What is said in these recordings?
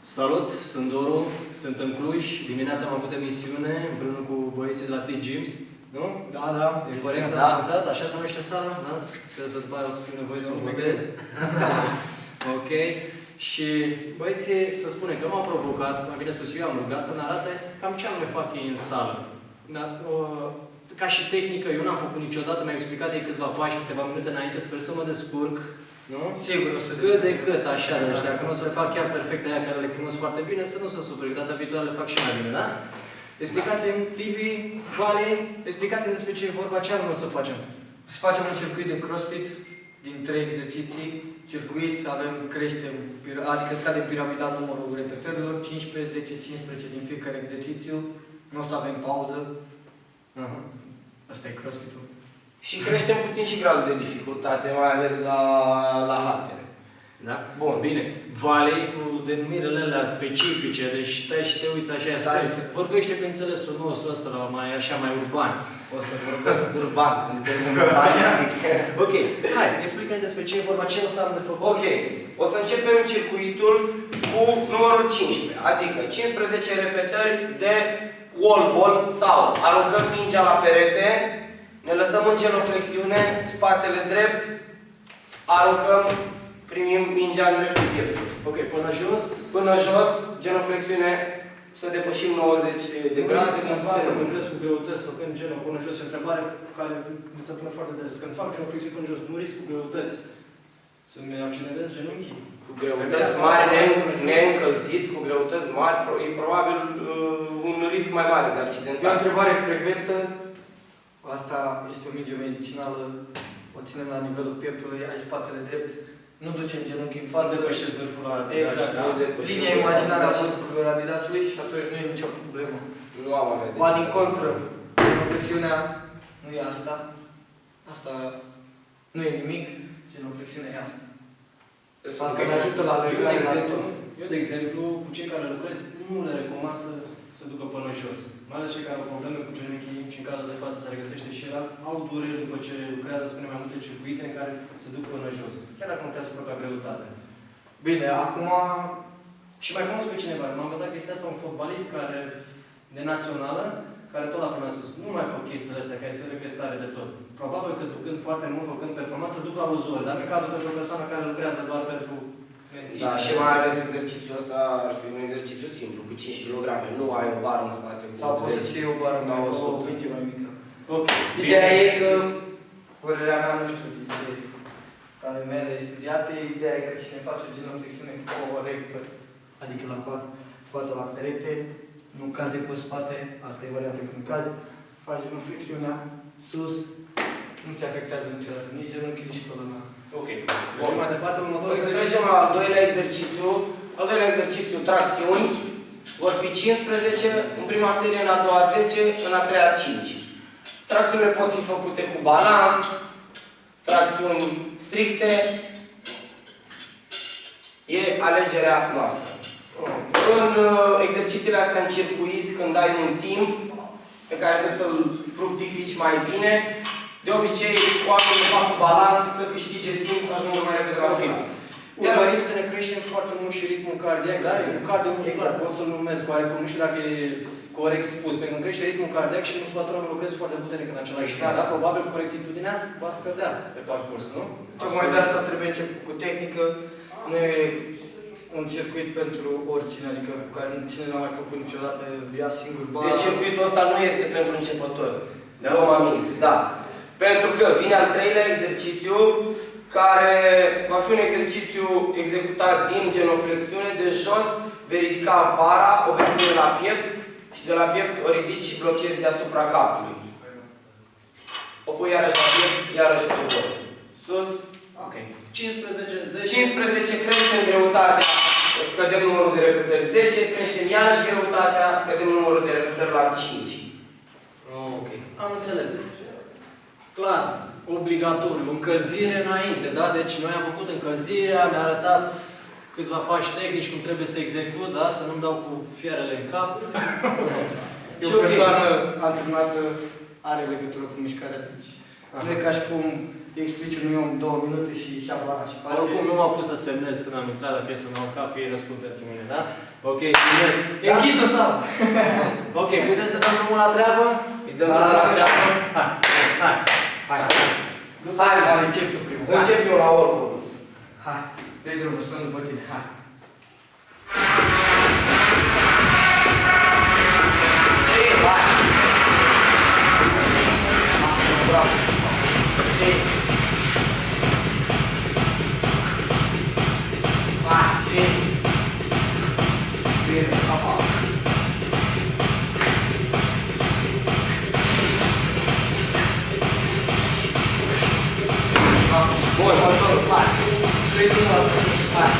Salut, sunt Doru, sunt în Cluj. Dimineața am avut emisiune împreună cu băieții de la T-Gyms. Nu? Da, da. E corect, da. Anunțat? Așa se numește sala? Da? Sper să după aia o să fiu nevoie să o modez. Ok. Și băieții, să spunem că m-au provocat, mai bine spus, eu am rugat să-mi arate cam ce anume fac ei în sală. Ca și tehnică, eu n-am făcut niciodată, mi-au explicat ei câțiva pași, câteva minute înainte, sper să mă descurc. Nu? Sigur o să cât de cât, așa, deci dacă nu o să le fac chiar perfect aia care le cunosc foarte bine, să nu se supere, data viitoare le fac și mai bine, da? Explicați-mi, Tibi, Vale, explicați-mi despre ce e vorba, ce anume o să facem. Să facem un circuit de crossfit din 3 exerciții. Circuit, creștem, adică scade piramidal numărul repetărilor, 15, 10, 15 din fiecare exercițiu. Nu o să avem pauză. Asta e crossfit-ul. Și creștem puțin și gradul de dificultate, mai ales la haltere. Da? Bun, bine. Valei cu denumirele alea specifice, deci stai și te uiți așa, vorbește pe înțelesul nostru ăsta, mai așa, mai urban. O să vorbesc urban, în termenul urbanistic. Ok, hai, explică-ne despre ce e vorba, ce o să am de făcut. Ok, o să începem circuitul cu numărul 15, adică 15 repetări de wall ball sau aruncăm mingea la perete, ne lăsăm în genoflexiune, spatele drept, aruncăm, primim mingea în dreptul pieptului. Ok, până jos? Până jos, genoflexiune, să depășim 90 de grade. Nu crezi cu greutăți, făcând genul până jos, e o întrebare care mi se pune foarte des. Când fac genoflexiune până jos, nu risc cu greutăți să-mi accelerez genunchii? Cu greutăți mari, neîncălzit, cu greutăți mari, e probabil un risc mai mare de accidentat. E o întrebare frecventă. Asta este o minge medicinală. O ținem la nivelul pieptului, ai spatele drept. Nu ducem genunchii în față. Depășesc vârful la Exact. Linia imaginară a vârfului Adidasului și atunci nu e nicio problemă. Nu am avea de Ba din contră, genoflexiunea nu e asta. Asta nu e nimic. Genoflexiunea e asta. Asta ne ajută la legare. Eu, de exemplu, cu cei care lucrez, nu le recomand să se ducă până jos. Mai ales cei care au probleme cu genunchii și în cazul de față se regăsește și el, au dureri după ce lucrează, spune mai multe circuite în care se duc până jos. Chiar dacă nu lucrează cu propria greutate. Bine, acum... Și mai cunosc pe cineva. M-am învățat că este asta un fotbalist care, de națională, care tot la fel mi-a spus, nu mai fac chestiile astea, că ai să că stare de tot. Probabil că ducând foarte mult, făcând performanță, duc la uzuri. Dar în cazul pentru o persoană care lucrează doar pentru menține. Da, și mai ales exercițiul ăsta ar fi un exercițiu simplu, cu 5 kg. Nu ai o bară în spate. Sau poți să-ți iei o bară sau o minge mai mică. Ok. Ideea e că, părerea mea, nu știu, ale mele studiate, ideea e că cine face genoflexiune corectă, adică la fața la perete, nu cade pe spate, asta e varianta când cazi, faci genoflexiunea sus, nu ți afectează niciodată, nici genunchii, nici colona. Ok. Mergem mai departe, O să trecem la al doilea exercițiu. Al doilea exercițiu, tracțiuni. Vor fi 15, în prima serie, în a doua 10, în a treia 5. Tracțiunile pot fi făcute cu balans, tracțiuni stricte. E alegerea noastră. În exercițiile astea în circuit, când ai un timp pe care trebuie să-l fructifici mai bine, de obicei, oamenii fac cu balans să câștige timp să ajungă mai repede la final. Urmărim să ne creștem foarte mult și ritmul cardiac, da? Cardiomuscular, pot să-l numesc oarecum, nu știu dacă e corect spus, pentru că când crește ritmul cardiac și musculatura nu lucrezi foarte puternic în același timp, da? Probabil corectitudinea va scădea pe parcurs, nu? Tocmai de asta trebuie început cu tehnică, nu e un circuit pentru oricine, adică care cine n-a mai făcut niciodată, ia singur bani. Deci circuitul ăsta nu este pentru începători. Luăm aminte. Da. Pentru că vine al treilea exercițiu, care va fi un exercițiu executat din genoflexiune, de jos vei ridica bara, o vei pune la piept și de la piept o ridici și blochezi deasupra capului. O pui iarăși la piept, iarăși cobor. Sus. Ok. 15, 10. 15, creștem greutatea, scădem numărul de repetări 10, creștem iarăși greutatea, scădem numărul de repetări la 5. Ok. Am înțeles. Clar, obligatoriu, încălzire înainte, da? Deci noi am făcut încălzirea, mi-a arătat câțiva pași tehnici cum trebuie să execut, da? Să nu-mi dau cu fierele în cap. E o persoană antrenată are legătură cu mișcarea. Deci, nu e ca și cum îi explici unui om 2 minute și și-a bana și face. Oricum nu m-au pus să semnez când am intrat, dacă e să mă iau cap, ei răspund pentru mine, da? Ok, mulțumesc. E închisă sala. Ok, putem să dăm drumul la treabă? Îi dăm drumul la treabă. Hai. Hai, dar încep tu primul. Încep eu la oricum. Hai, dai drumul, stăm după tine, hai. Ce? Hai! Bravo! Ce? Hai, ce? Bine, apa! Bun, hai! Dai drumul la tine, hai!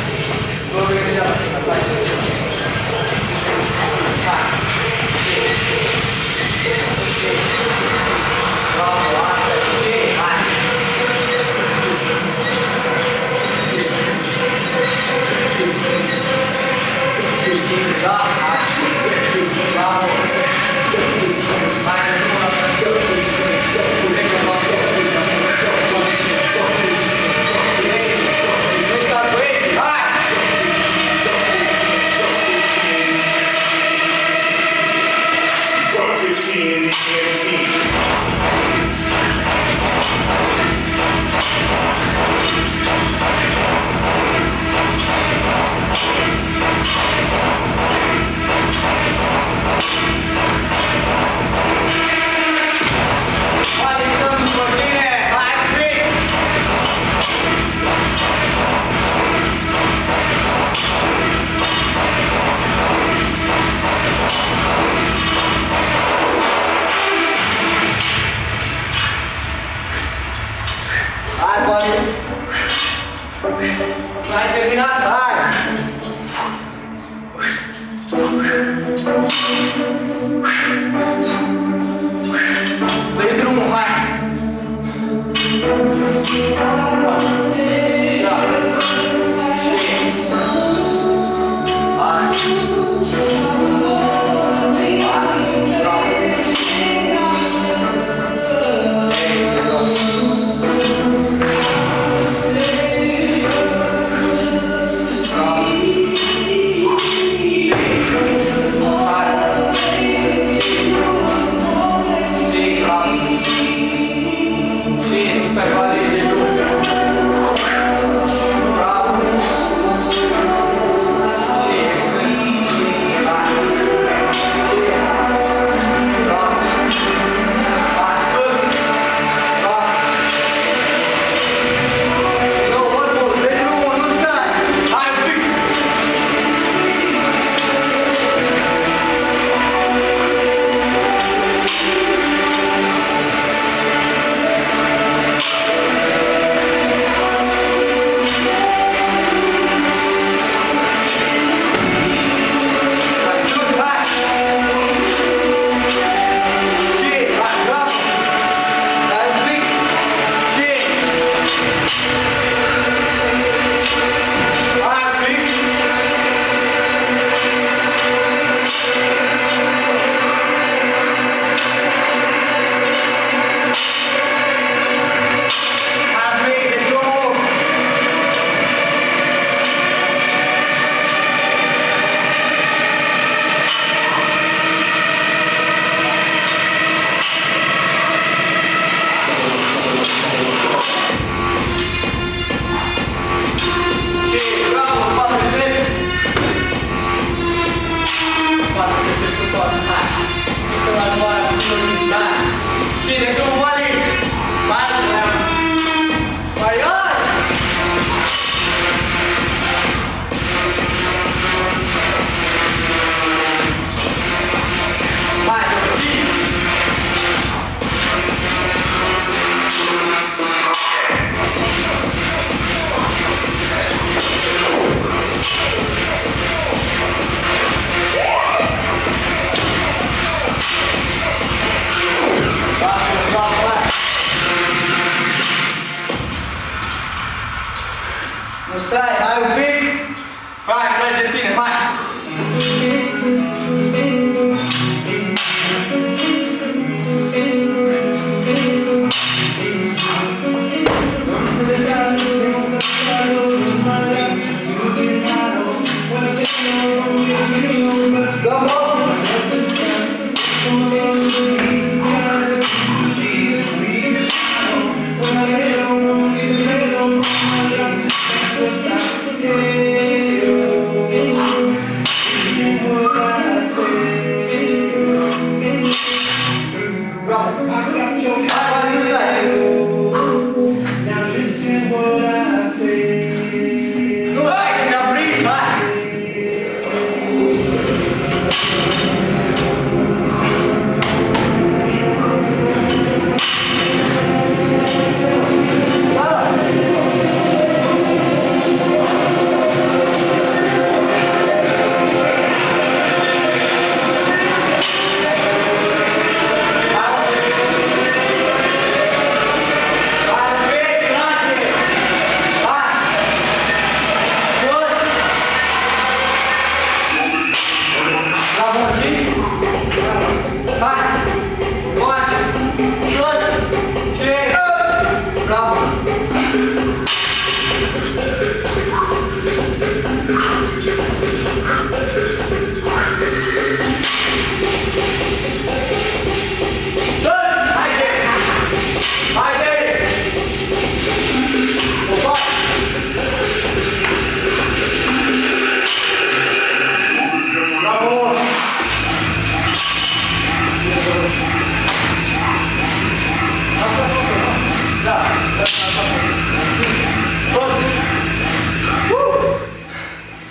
La